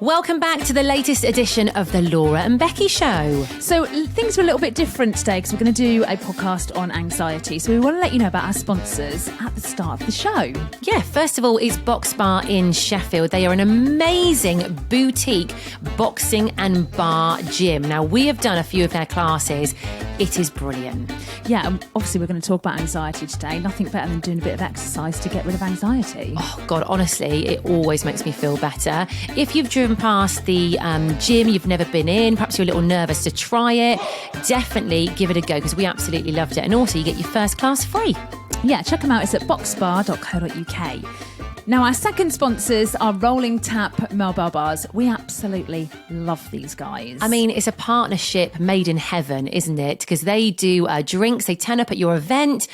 Welcome back to the latest edition of the Laura and Becky Show. So things are a little bit different today because we're going to do a podcast on anxiety. So we want to let you know about our sponsors at the start of the show. Yeah, first of all, it's Box Bar in Sheffield. They are an amazing boutique boxing and bar gym. Now, we have done a few of their classes. It is brilliant. Yeah, and obviously we're going to talk about anxiety today. Nothing better than doing a bit of exercise to get rid of anxiety. Oh, God, honestly, it always makes me feel better. If you've driven past the gym you've never been in, perhaps you're a little nervous to try it, definitely give it a go because we absolutely loved it. And also, you get your first class free. Yeah, check them out. It's at boxbar.co.uk. Now, our second sponsors are Rolling Tap Mobile Bars. We absolutely love these guys. I mean, it's a partnership made in heaven, isn't it? Because they do drinks. They turn up at your event,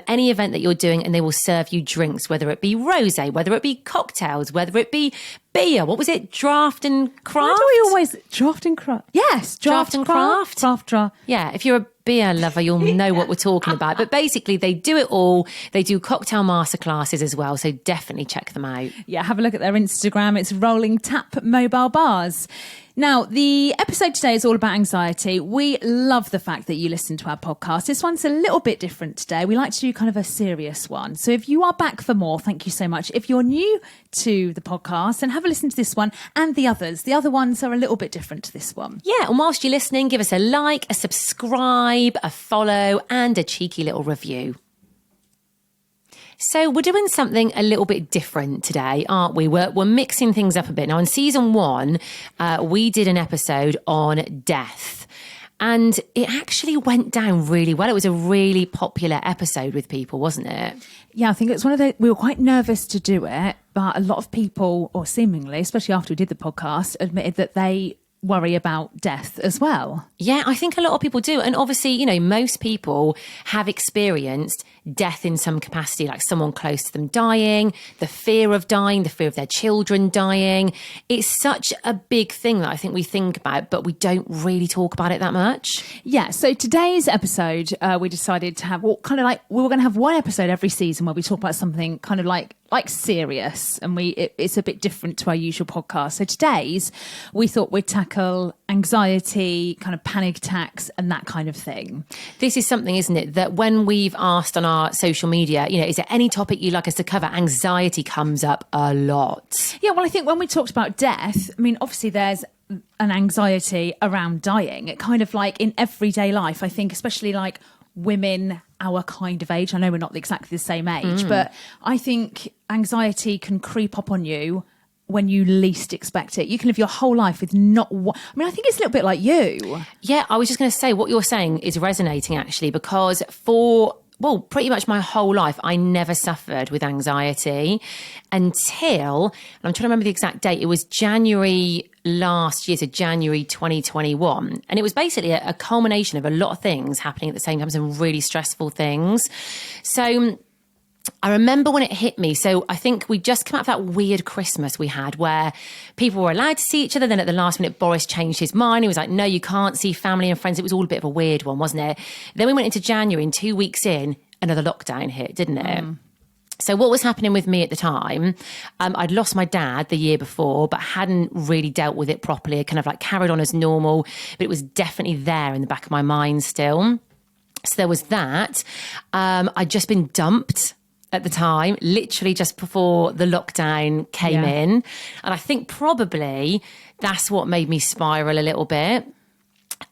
any event that you're doing, and they will serve you drinks, whether it be rosé, whether it be cocktails, whether it be beer. What was it? Draft and craft? Why do we always... Draft and craft? Yes, draft and craft. Draft. Yeah, if you're a beer lover, you'll know what we're talking about. But basically, they do it all. They do cocktail masterclasses as well. So definitely check them out. Yeah, have a look at their Instagram. It's Rolling Tap Mobile Bars. Now, the episode today is all about anxiety. We love the fact that you listen to our podcast. This one's a little bit different today. We like to do kind of a serious one. So if you are back for more, thank you so much. If you're new to the podcast, then have a listen to this one and the others. The other ones are a little bit different to this one. Yeah, and whilst you're listening, give us a like, a subscribe, a follow, and a cheeky little review. So we're doing something a little bit different today, aren't we? We're mixing things up a bit. Now, in season 1, we did an episode on death. And it actually went down really well. It was a really popular episode with people, wasn't it? Yeah, I think it's one of the... We were quite nervous to do it, but a lot of people, or seemingly, especially after we did the podcast, admitted that they worry about death as well. Yeah, I think a lot of people do. And obviously, you know, most people have experienced death in some capacity, like someone close to them dying, the fear of dying, the fear of their children dying. It's such a big thing that I think we think about, but we don't really talk about it that much. Yeah, so today's episode, we decided to have, we were going to have one episode every season where we talk about something kind of like serious, and it's a bit different to our usual podcast. So today's, we thought we'd tackle anxiety, kind of panic attacks and that kind of thing. This is something, isn't it, that when we've asked on our social media, you know, is there any topic you'd like us to cover? Anxiety comes up a lot. Yeah, well, I think when we talked about death, I mean, obviously there's an anxiety around dying. It kind of like in everyday life, I think, especially like women our kind of age. I know we're not exactly the same age, but I think anxiety can creep up on you when you least expect it. You can live your whole life with not one. I mean, I think it's a little bit like you. Yeah, I was just going to say what you're saying is resonating actually, because pretty much my whole life, I never suffered with anxiety until, and I'm trying to remember the exact date, it was January last year, so January 2021. And it was basically a culmination of a lot of things happening at the same time, some really stressful things. So I remember when it hit me. So I think we just come out of that weird Christmas we had where people were allowed to see each other. Then at the last minute, Boris changed his mind. He was like, no, you can't see family and friends. It was all a bit of a weird one, wasn't it? Then we went into January, and 2 weeks in, another lockdown hit, didn't it? So what was happening with me at the time, I'd lost my dad the year before, but hadn't really dealt with it properly. I kind of like carried on as normal, but it was definitely there in the back of my mind still. So there was that. I'd just been dumped at the time, literally just before the lockdown came in. And I think probably that's what made me spiral a little bit.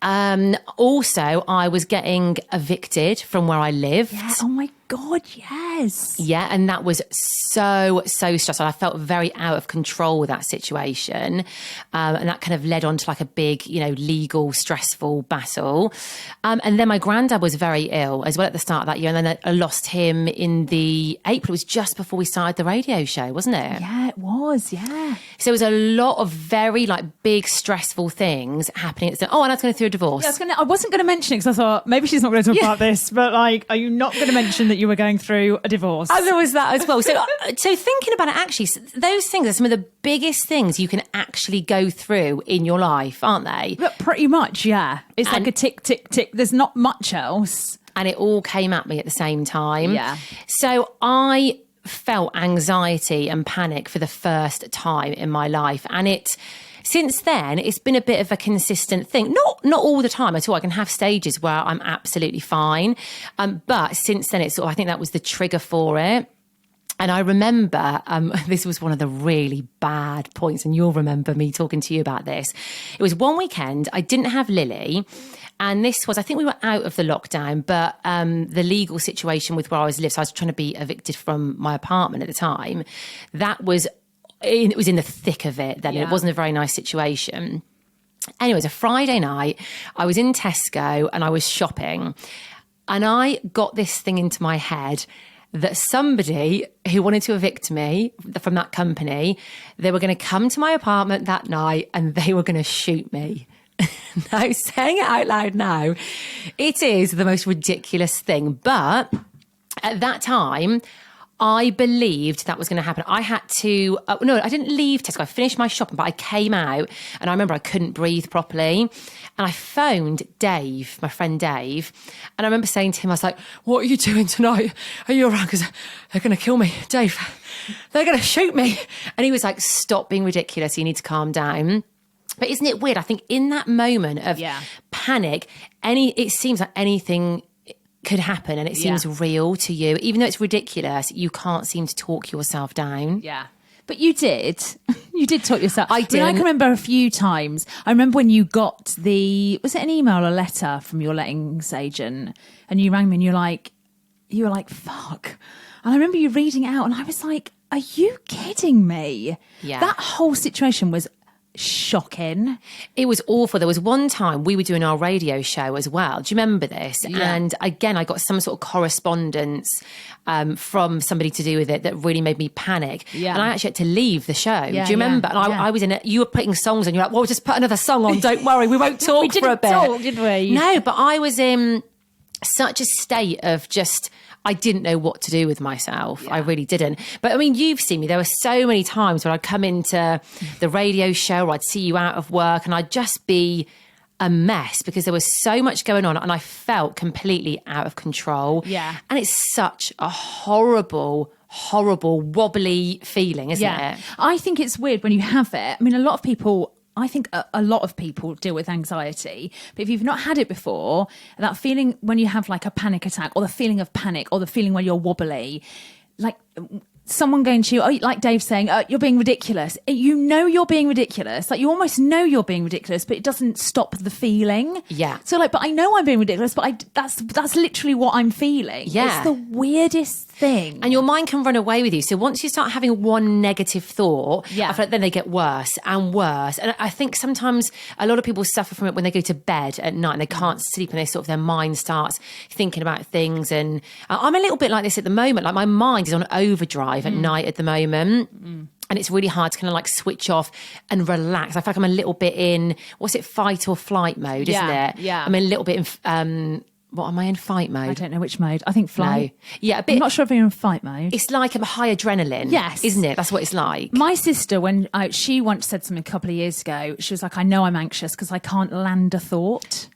Also, I was getting evicted from where I lived. Yeah. Oh my God, yes. Yeah, and that was so stressful. I felt very out of control with that situation. And that kind of led on to like a big, you know, legal, stressful battle. And then my granddad was very ill as well at the start of that year. And then I lost him in the April. It was just before we started the radio show, wasn't it? Yeah, it was, yeah. So it was a lot of very like big, stressful things happening at the time. Oh, and I was going through a divorce. Yeah, I wasn't going to mention it because I thought maybe she's not going to talk about this, but like, are you not going to mention that you were going through a divorce? Oh, there was that as well. So thinking about it, actually, those things are some of the biggest things you can actually go through in your life, aren't they? But pretty much, yeah. It's like a tick, tick, tick. There's not much else. And it all came at me at the same time. Yeah. So I felt anxiety and panic for the first time in my life. And it since then, it's been a bit of a consistent thing. Not all the time at all. I can have stages where I'm absolutely fine. But since then, it's sort of, I think that was the trigger for it. And I remember, this was one of the really bad points, and you'll remember me talking to you about this. It was one weekend, I didn't have Lily, and this was, I think we were out of the lockdown, but the legal situation with where I was living, so I was trying to be evicted from my apartment at the time. It was in the thick of it then, and it wasn't a very nice situation. Anyway, it was a Friday night, I was in Tesco and I was shopping, and I got this thing into my head that somebody who wanted to evict me from that company, they were going to come to my apartment that night and they were going to shoot me. Now, saying it out loud now, it is the most ridiculous thing. But at that time, I believed that was going to happen. I had to, no, I didn't leave Tesco. I finished my shopping, but I came out and I remember I couldn't breathe properly. And I phoned Dave, my friend Dave. And I remember saying to him, I was like, what are you doing tonight? Are you around? Because they're going to kill me. Dave, they're going to shoot me. And he was like, stop being ridiculous. You need to calm down. But isn't it weird? I think in that moment of panic, it seems like anything could happen and it seems real to you. Even though it's ridiculous, you can't seem to talk yourself down. Yeah. But you did. You did talk yourself. I did. I can remember a few times. I remember when you got was it an email or letter from your lettings agent, and you rang me and you were like, fuck. And I remember you reading it out and I was like, are you kidding me? Yeah. That whole situation was shocking. It was awful. There was one time we were doing our radio show as well. Do you remember this? Yeah. And again, I got some sort of correspondence from somebody to do with it that really made me panic. Yeah. And I actually had to leave the show. Do you remember? And I was in it. You were putting songs and you're like, well, just put another song on. Don't worry. We won't talk for a bit. Talk, did we? No, but I was in such a state of just, I didn't know what to do with myself. I really didn't. But I mean, you've seen me. There were so many times when I'd come into the radio show or I'd see you out of work and I'd just be a mess because there was so much going on and I felt completely out of control. Yeah. And it's such a horrible wobbly feeling, isn't it? I think it's weird when you have it. I mean, I think a lot of people deal with anxiety, but if you've not had it before, that feeling when you have like a panic attack or the feeling of panic or the feeling when you're wobbly, like someone going to you, like Dave saying, you're being ridiculous. You know you're being ridiculous. Like you almost know you're being ridiculous, but it doesn't stop the feeling. Yeah. So like, but I know I'm being ridiculous, but that's literally what I'm feeling. Yeah. It's the weirdest thing. And your mind can run away with you. So once you start having one negative thought, Yeah. I feel like then they get worse and worse. And I think sometimes a lot of people suffer from it when they go to bed at night and they can't sleep and they sort of, their mind starts thinking about things. And I'm a little bit like this at the moment. Like my mind is on overdrive at night at the moment. And it's really hard to kind of like switch off and relax. I feel like I'm a little bit in, what's it, fight or flight mode, isn't it? Yeah. I'm a little bit in, what am I in, fight mode? I don't know which mode. I think flight. No. Yeah, a bit. I'm not sure if you're in fight mode. It's like a high adrenaline. Yes. Isn't it? That's what it's like. My sister, when she once said something a couple of years ago, she was like, I know I'm anxious because I can't land a thought.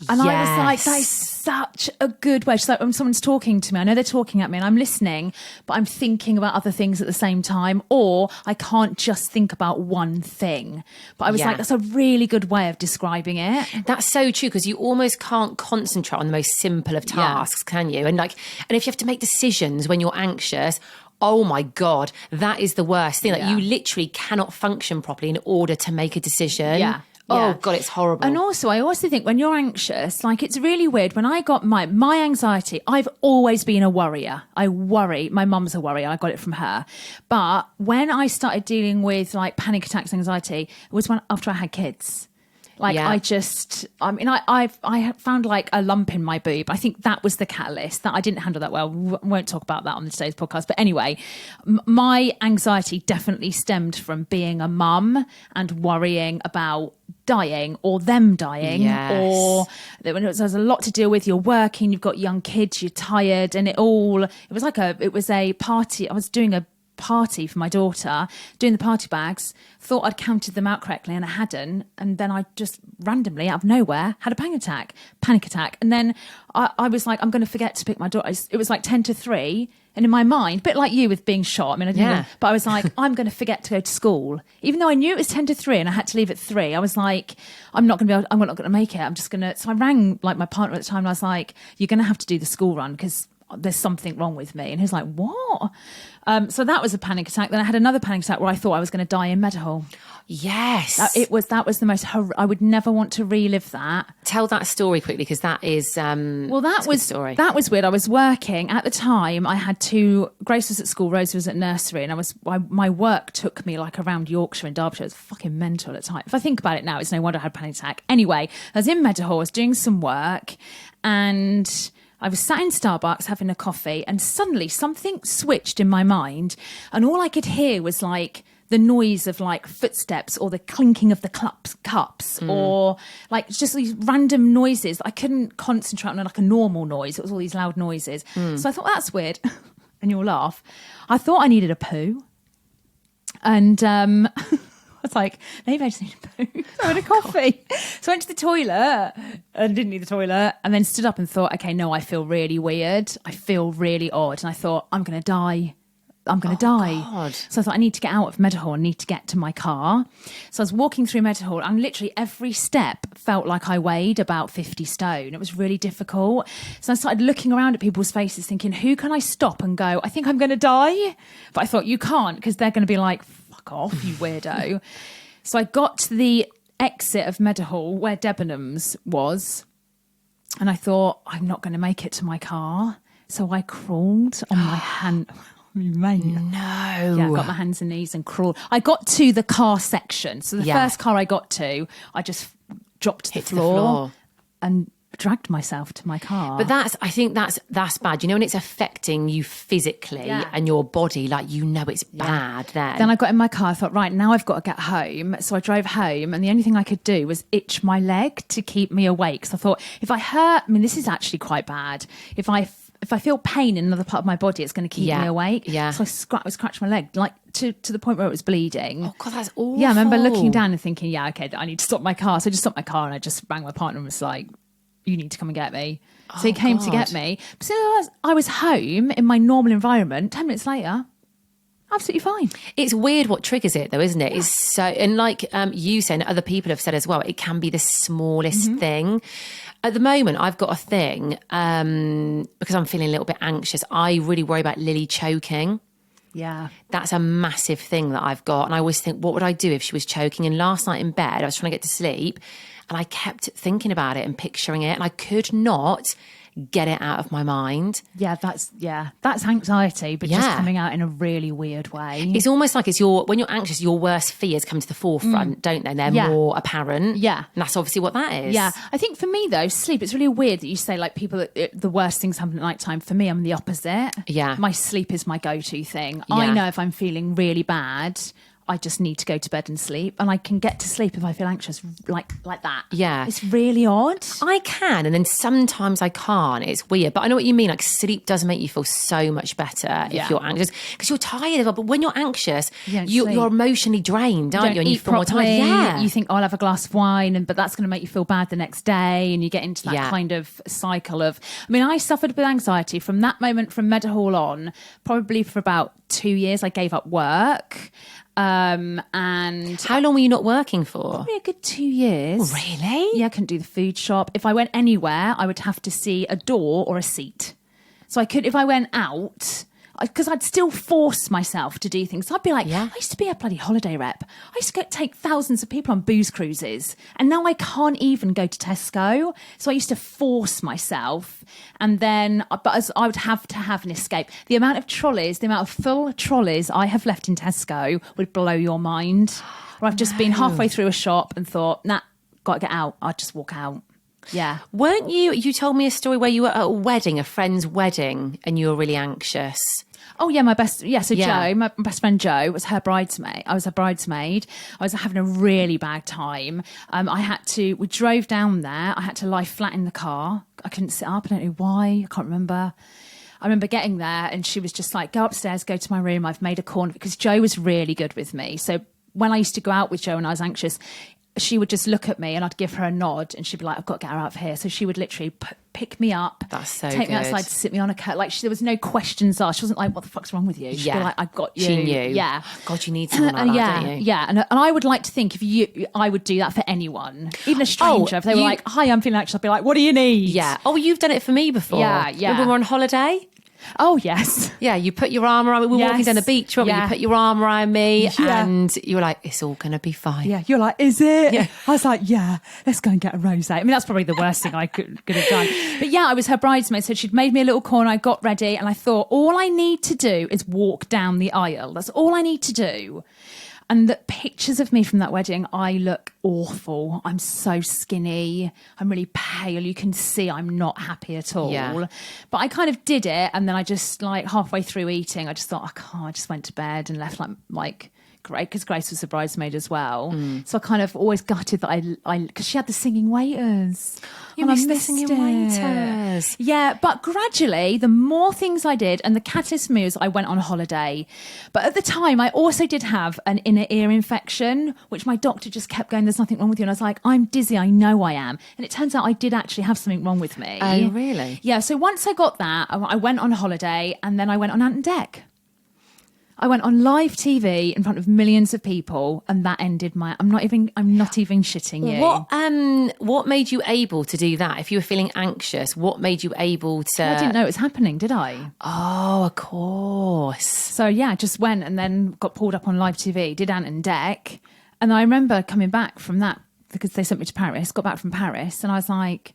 And I was like, that is such a good way. She's like, when someone's talking to me, I know they're talking at me and I'm listening, but I'm thinking about other things at the same time, or I can't just think about one thing. But I was like, that's a really good way of describing it. That's so true, because you almost can't concentrate on the most simple of tasks, can you? And if you have to make decisions when you're anxious, oh my God, that is the worst thing. Like you literally cannot function properly in order to make a decision. Yeah. Oh God, it's horrible. And also, I also think when you're anxious, like it's really weird. When I got my anxiety, I've always been a worrier. I worry. My mum's a worrier. I got it from her. But when I started dealing with like panic attacks, anxiety, it was after I had kids. Like I found like a lump in my boob. I think that was the catalyst, that I didn't handle that well. Won't talk about that on today's podcast. But anyway, my anxiety definitely stemmed from being a mum and worrying about dying or them dying, or there's a lot to deal with. You're working, you've got young kids, you're tired, and it was a party. I was doing a party for my daughter, doing the party bags, thought I'd counted them out correctly and I hadn't. And then I just randomly, out of nowhere, had a panic attack. And then I was like, I'm going to forget to pick my daughter. It was like 10 to 3. And in my mind, a bit like you with being shot. I mean, I didn't even, but I was like, I'm going to forget to go to school. Even though I knew it was 10 to 3 and I had to leave at 3, I was like, I'm not going to make it. I'm just going to. So I rang like my partner at the time and I was like, you're going to have to do the school run because there's something wrong with me. And he was like, what? So that was a panic attack. Then I had another panic attack where I thought I was going to die in Meadowhall. Yes. That was the most I would never want to relive that. Tell that story quickly because that is that was story. That was weird. I was working at the time. I had Grace was at school, Rose was at nursery, and my work took me like around Yorkshire and Derbyshire. It was fucking mental at the time. If I think about it now, it's no wonder I had a panic attack. Anyway, I was in Meadowhall, I was doing some work, and I was sat in Starbucks having a coffee, and suddenly something switched in my mind, and all I could hear was like the noise of like footsteps or the clinking of the cups or like just these random noises. I couldn't concentrate on like a normal noise. It was all these loud noises. So I thought, that's weird. And you'll laugh. I thought I needed a poo. And I was like, maybe I just need a poo. So I had a coffee. So I went to the toilet and didn't need the toilet and then stood up and thought, okay, no, I feel really weird. I feel really odd. And I thought, I'm going to die. God. So I thought, I need to get out of Meadowhall. I need to get to my car. So I was walking through Meadowhall and literally every step felt like I weighed about 50 stone. It was really difficult. So I started looking around at people's faces thinking, who can I stop and go, I think I'm going to die? But I thought, you can't, because they're going to be like, fuck off, you weirdo. So I got to the exit of Meadowhall where Debenhams was. And I thought, I'm not going to make it to my car. So I crawled on my hand. Mate. No. Yeah, I got my hands and knees and crawled. I got to the car section. So the first car I got to, I just dropped to the floor and dragged myself to my car. But I think that's bad. You know, when it's affecting you physically and your body, like, you know, it's bad then. Then I got in my car. I thought, right, now I've got to get home. So I drove home and the only thing I could do was itch my leg to keep me awake. So I thought, if I hurt, I mean, this is actually quite bad. If I feel pain in another part of my body, it's going to keep me awake. Yeah. So I scratched my leg, like to the point where it was bleeding. Oh, God, that's awful. Yeah, I remember looking down and thinking, yeah, okay, I need to stop my car. So I just stopped my car and I just rang my partner and was like, you need to come and get me. So he came to get me. So I was home in my normal environment. 10 minutes later, absolutely fine. It's weird what triggers it though, isn't it? It's so, and like you said, and other people have said as well, it can be the smallest thing. At the moment, I've got a thing, because I'm feeling a little bit anxious. I really worry about Lily choking. Yeah. That's a massive thing that I've got. And I always think, what would I do if she was choking? And last night in bed, I was trying to get to sleep and I kept thinking about it and picturing it. And I could not get it out of my mind. Yeah, that's anxiety, but just coming out in a really weird way. It's almost like when you're anxious, your worst fears come to the forefront, don't they? They're more apparent. Yeah. And that's obviously what that is. Yeah. I think for me though, sleep, it's really weird that you say like people, the worst things happen at night time. For me, I'm the opposite. Yeah. My sleep is my go-to thing. Yeah. I know if I'm feeling really bad, I just need to go to bed and sleep, and I can get to sleep if I feel anxious like that. Yeah. It's really odd. I can, and then sometimes I can't. It's weird, but I know what you mean. Like, sleep does make you feel so much better if you're anxious, because you're tired. But when you're anxious, you're emotionally drained, aren't you? And you feel more tired. Yeah. You think, I'll have a glass of wine, but that's going to make you feel bad the next day, and you get into that kind of cycle of. I mean, I suffered with anxiety from that moment, from Meadowhall on, probably for about 2 years. I gave up work. And how long were you not working for? Probably a good 2 years. Really? Yeah, I couldn't do the food shop. If I went anywhere, I would have to see a door or a seat. So I could, if I went out, because I'd still force myself to do things. So I'd be like, I used to be a bloody holiday rep. I used to take thousands of people on booze cruises, and now I can't even go to Tesco. So I used to force myself, and then, but I would have to have an escape. The amount of trolleys, the amount of full trolleys I have left in Tesco would blow your mind. Where I've just been halfway through a shop and thought, nah, got to get out. I'd just walk out. Yeah. Weren't you told me a story where you were at a wedding, a friend's wedding, and you were really anxious. Oh yeah, Joe, my best friend Joe was her bridesmaid. I was her bridesmaid. I was having a really bad time. We drove down there. I had to lie flat in the car. I couldn't sit up. I don't know why. I can't remember. I remember getting there and she was just like, go upstairs, go to my room. I've made a corner, because Joe was really good with me. So when I used to go out with Joe and I was anxious, she would just look at me and I'd give her a nod and she'd be like, I've got to get her out of here. So she would literally pick me up. That's so take me good. outside to sit me on a couch. Like, there was no questions asked. She wasn't like, what the fuck's wrong with you? She'd be like, I've got you. She knew. Yeah. God, you need someone like that, don't you? Yeah. And I would like to think I would do that for anyone, even a stranger. If they were like, hi, I'm feeling anxious, I'd be like, what do you need? Yeah. Oh, you've done it for me before. Yeah. Remember we were on holiday? Oh, yes. Yeah, you put your arm around me. We were walking down the beach, weren't we? You put your arm around me and you were like, it's all going to be fine. Yeah, you're like, is it? Yeah. I was like, yeah, let's go and get a rosé. I mean, that's probably the worst thing I could have done. But yeah, I was her bridesmaid, so she'd made me a little corner. I got ready and I thought, all I need to do is walk down the aisle. That's all I need to do. And the pictures of me from that wedding, I look awful. I'm so skinny. I'm really pale. You can see I'm not happy at all. Yeah. But I kind of did it. And then I just, like, halfway through eating, I just thought, I can't. I just went to bed and left like Grace, because Grace was the bridesmaid as well. So I kind of always gutted that because she had the singing waiters. You missed the singing waiters. Yeah, but gradually, the more things I did and the catalyst moves, I went on holiday. But at the time, I also did have an inner ear infection, which my doctor just kept going, there's nothing wrong with you. And I was like, I'm dizzy, I know I am. And it turns out I did actually have something wrong with me. Oh, really? Yeah, so once I got that, I went on holiday and then I went on Ant and Deck. I went on live TV in front of millions of people, and that ended my. I'm not even shitting you. What made you able to do that? If you were feeling anxious, what made you able to? I didn't know it was happening, did I? Oh, of course. So yeah, I just went and then got pulled up on live TV, did Ant and Deck, and I remember coming back from that because they sent me to Paris. Got back from Paris, and I was like,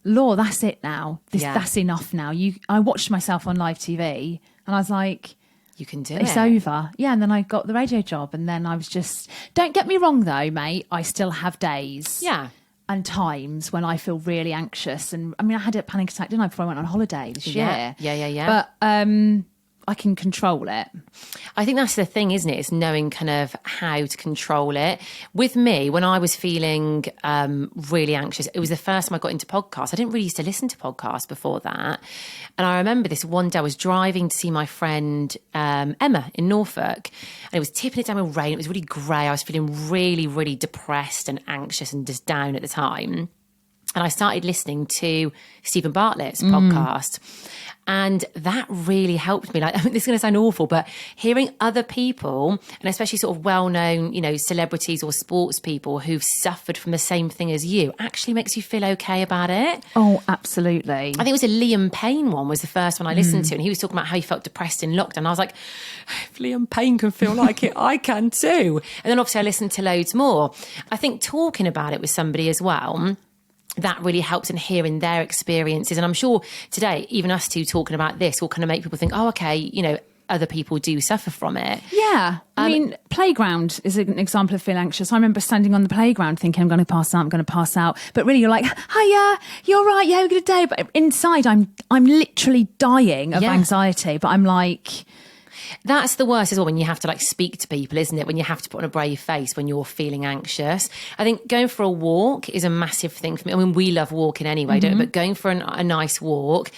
"Law, that's it now. That's enough now." I watched myself on live TV, and I was like. You can do it's over. Yeah, and then I got the radio job, and then I was just... Don't get me wrong, though, mate. I still have days. Yeah. And times when I feel really anxious. And, I mean, I had a panic attack, didn't I, before I went on holiday this year? Yeah. But I can control it. I think that's the thing, isn't it? It's knowing kind of how to control it. With me, when I was feeling really anxious, it was the first time I got into podcasts. I didn't really used to listen to podcasts before that. And I remember this one day I was driving to see my friend Emma in Norfolk, and it was tipping it down with rain. It was really grey. I was feeling really, really depressed and anxious and just down at the time. And I started listening to Stephen Bartlett's podcast. And that really helped me. Like, I mean, this is going to sound awful, but hearing other people, and especially sort of well-known, celebrities or sports people who've suffered from the same thing as you, actually makes you feel okay about it. Oh, absolutely. I think it was a Liam Payne one was the first one I listened to, and he was talking about how he felt depressed in lockdown. I was like, if Liam Payne can feel like it, I can too. And then obviously I listened to loads more. I think talking about it with somebody as well, that really helps in hearing their experiences. And I'm sure today, even us two talking about this will kind of make people think, oh, okay, other people do suffer from it. Yeah. I mean, playground is an example of feeling anxious. I remember standing on the playground thinking, I'm going to pass out. But really, you're like, hiya, you're right, yeah, we're good day. But inside, I'm literally dying of anxiety. But I'm like... That's the worst as well, when you have to speak to people, isn't it? When you have to put on a brave face when you're feeling anxious. I think going for a walk is a massive thing for me. I mean, we love walking anyway, don't we? But going for a nice walk,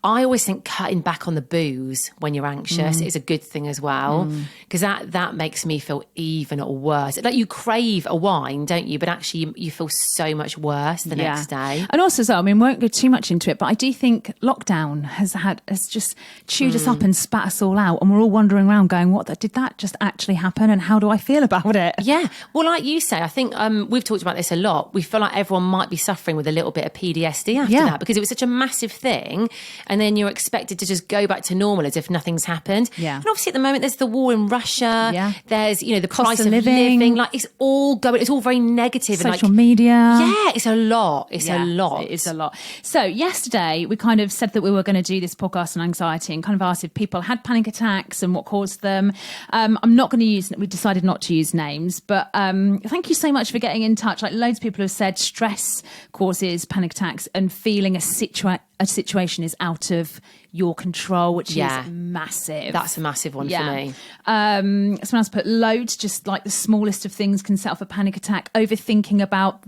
I always think cutting back on the booze when you're anxious is a good thing as well, because that makes me feel even worse. Like, you crave a wine, don't you? But actually you feel so much worse the next day. And also, so, I mean, we won't go too much into it, but I do think lockdown has just chewed us up and spat us all out, and we're all wandering around going, did that just actually happen, and how do I feel about it? Yeah. Well, like you say, I think we've talked about this a lot. We feel like everyone might be suffering with a little bit of PTSD after that, because it was such a massive thing, and then you're expected to just go back to normal as if nothing's happened. Yeah. And obviously at the moment there's the war in Russia. Yeah. There's, the price of living. Like, it's all very negative. Social and media. Yeah, it's a lot. It's a lot. It is a lot. So yesterday we kind of said that we were going to do this podcast on anxiety and kind of asked if people had panic attacks and what caused them. I'm not going to we decided not to use names, but thank you so much for getting in touch. Like, loads of people have said stress causes panic attacks, and feeling a situation is out of your control, which is massive. That's a massive one for me. Someone else put loads, just like the smallest of things can set off a panic attack. Overthinking about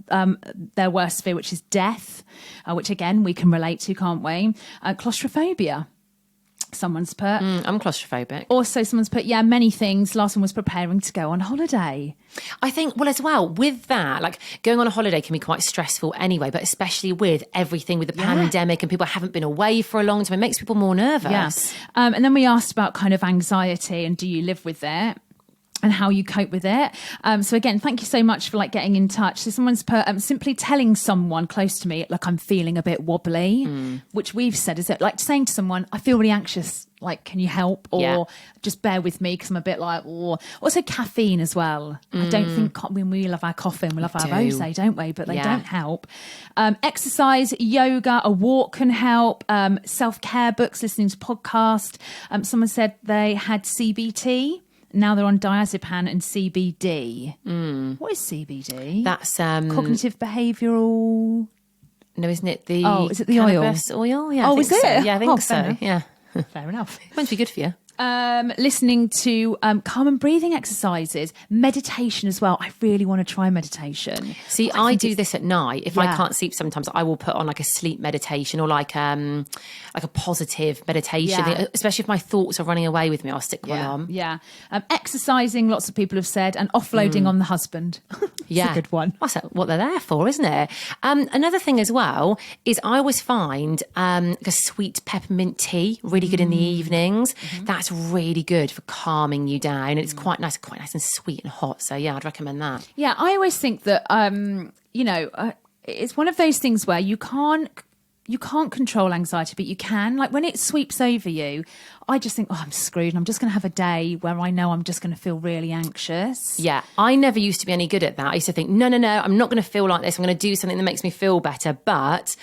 their worst fear, which is death, which again we can relate to, can't we? Claustrophobia. Someone's put. I'm claustrophobic. Also, someone's put, many things. Last one was preparing to go on holiday. I think, well, as well, with that, like going on a holiday can be quite stressful anyway, but especially with everything with the pandemic and people haven't been away for a long time, it makes people more nervous. Yes. And then we asked about kind of anxiety and do you live with it? And how you cope with it. So again, thank you so much for like getting in touch. So someone's put simply telling someone close to me, like I'm feeling a bit wobbly, which we've said is that like saying to someone, I feel really anxious. Like, can you help? Or just bear with me because I'm a bit like, also caffeine as well. I don't think we love our coffee and we love our rosé, don't we? But they don't help. Exercise, yoga, a walk can help. Self-care books, listening to podcasts. Someone said they had CBT. Now they're on diazepam and CBD. What is CBD? That's cognitive behavioural. No, isn't it the? Oh, is it the cannabis oil? Yeah. Oh, is it? So. Yeah, I think so. Enough. Yeah, fair enough. It must be good for you. Listening to calm and breathing exercises, meditation as well. I really want to try meditation. See, I do this at night. If I can't sleep, sometimes I will put on like a sleep meditation or like a positive meditation. Especially if my thoughts are running away with me, I'll stick one on. Yeah, exercising. Lots of people have said, and offloading on the husband. That's a good one. That's what they're there for, isn't it? Another thing as well is I always find like a sweet peppermint tea really good in the evenings. That's really good for calming you down. It's quite nice and sweet and hot. So yeah, I'd recommend that. Yeah, I always think that it's one of those things where you can't control anxiety, but you can. Like when it sweeps over you, I just think, I'm screwed. I'm just going to have a day where I know I'm just going to feel really anxious. Yeah, I never used to be any good at that. I used to think, no, I'm not going to feel like this. I'm going to do something that makes me feel better. But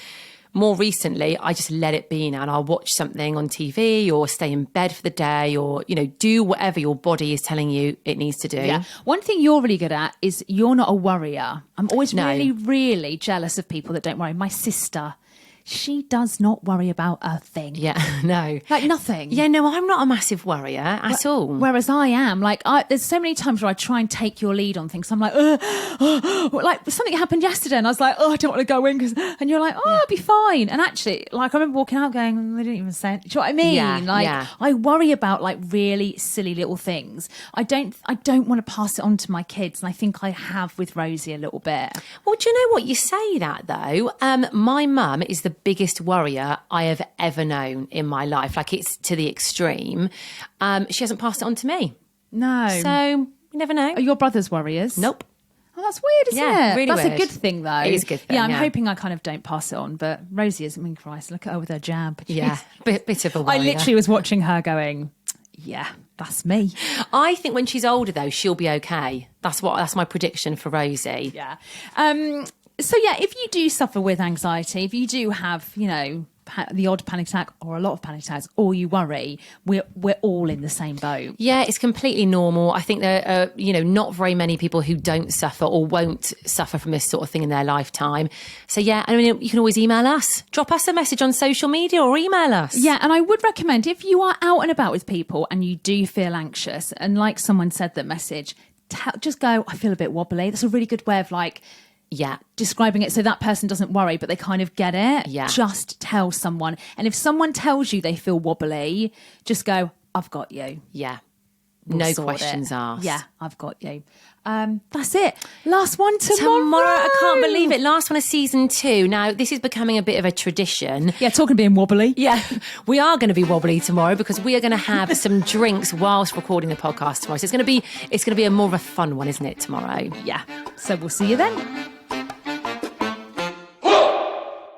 more recently, I just let it be now, and I'll watch something on TV or stay in bed for the day or, do whatever your body is telling you it needs to do. Yeah. One thing you're really good at is you're not a worrier. I'm always really, really jealous of people that don't worry. My sister, she does not worry about a thing. Yeah, no. Like nothing. Yeah, no, I'm not a massive worrier at all. Whereas I am. Like, there's so many times where I try and take your lead on things. I'm like, like something happened yesterday and I was like, I don't want to go in. And you're like, I'll be fine. And actually, like, I remember walking out going, they didn't even say it. Do you know what I mean? Yeah, I worry about like really silly little things. I don't want to pass it on to my kids. And I think I have with Rosie a little bit. Well, do you know what? You say that though. My mum is the biggest worrier I have ever known in my life. Like it's to the extreme. She hasn't passed it on to me. No. So you never know. Are your brothers worriers? Nope. Oh, that's weird, isn't it? Really that's weird. a good thing, though. It is a good thing, I'm hoping I kind of don't pass it on, but Rosie isn't. I mean, Christ, look at her with her jab. Yeah, bit of a worrier. I literally was watching her going, yeah, that's me. I think when she's older, though, she'll be okay. That's my prediction for Rosie. Yeah. So, if you do suffer with anxiety, if you do have, the odd panic attack or a lot of panic attacks, or you worry, we're all in the same boat. Yeah, it's completely normal. I think there are, not very many people who don't suffer or won't suffer from this sort of thing in their lifetime. So yeah, I mean, you can always email us, drop us a message on social media or email us. Yeah, and I would recommend if you are out and about with people and you do feel anxious, and like someone said that message, just go, I feel a bit wobbly. That's a really good way of describing it so that person doesn't worry, but they kind of get it. Yeah. Just tell someone. And if someone tells you they feel wobbly, just go, I've got you. Yeah. We'll no sort questions it. asked. Yeah, I've got you. That's it. Last one tomorrow. I can't believe it. Last one of season 2. Now, this is becoming a bit of a tradition. Yeah, talking of being wobbly. Yeah, we are going to be wobbly tomorrow because we are going to have some drinks whilst recording the podcast tomorrow. So it's going to be a more of a fun one, isn't it, tomorrow? Yeah. So we'll see you then.